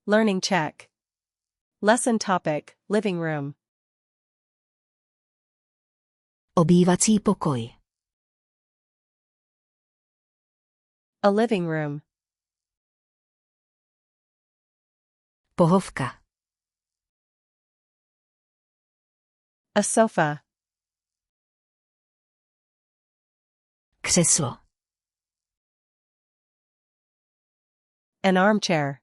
Learning Czech. Lesson topic, living room. Obývací pokoj. A living room. Pohovka. A sofa. Křeslo. An armchair.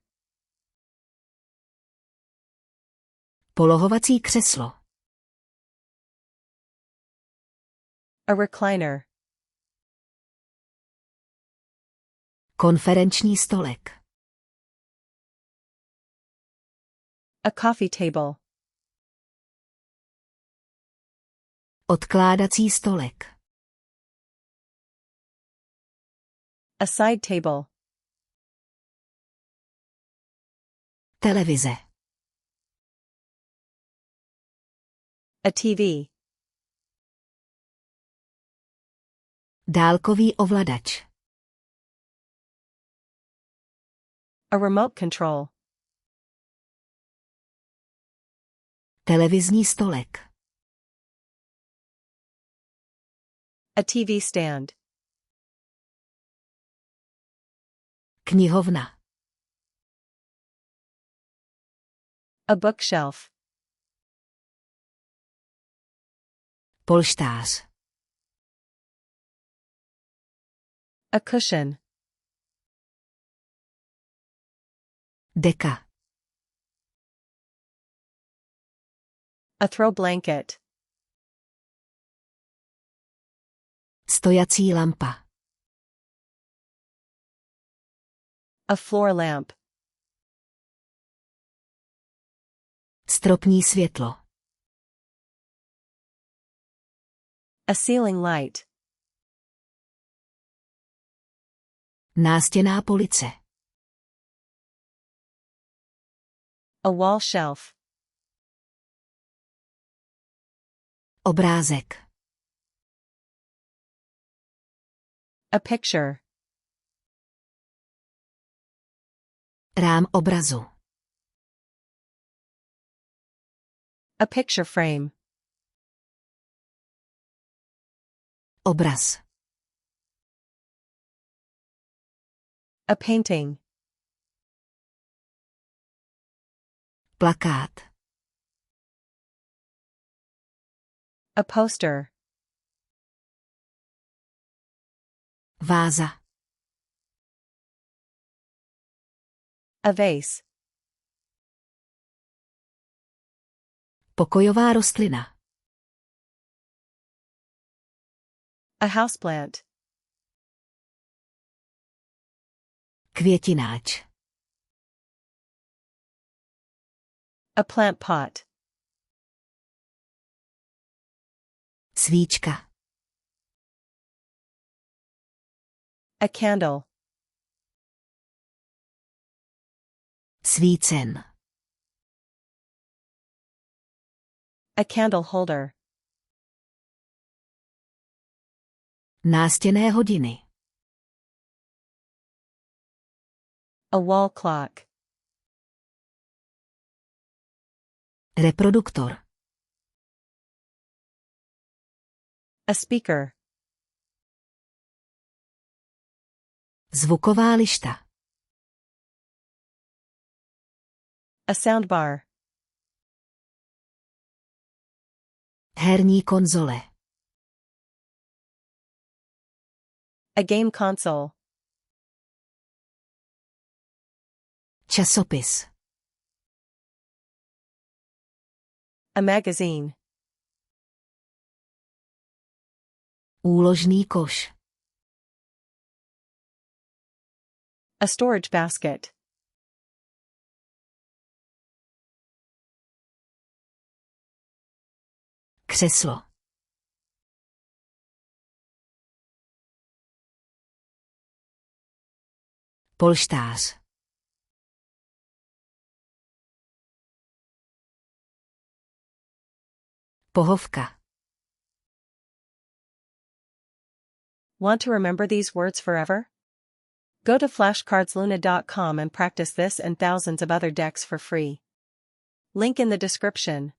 Polohovací křeslo. A recliner. Konferenční stolek. A coffee table. Odkládací stolek. A side table. Televize. A TV. Dálkový ovladač. A remote control. Televizní stolek. A TV stand. Knihovna. A bookshelf. Polštář. A cushion. Deka. A throw blanket. Stojací lampa. A floor lamp. Stropní světlo. A ceiling light. Nástěnná police. A wall shelf. Obrázek. A picture. Rám obrazu. A picture frame. Obraz. A painting. Plakát. A poster. Váza. A vase. Pokojová rostlina. A houseplant. Květináč. A plant pot. Svíčka. A candle. Svícen. A candle holder. Nástěnné hodiny. A wall clock. Reproduktor. A speaker. Zvuková lišta. A soundbar. Herní konzole. A game console. Časopis. A magazine. Úložný koš. A storage basket. Křeslo. Polštář. Pohovka. Want to remember these words forever? Go to flashcardsluna.com and practice this and thousands of other decks for free. Link in the description.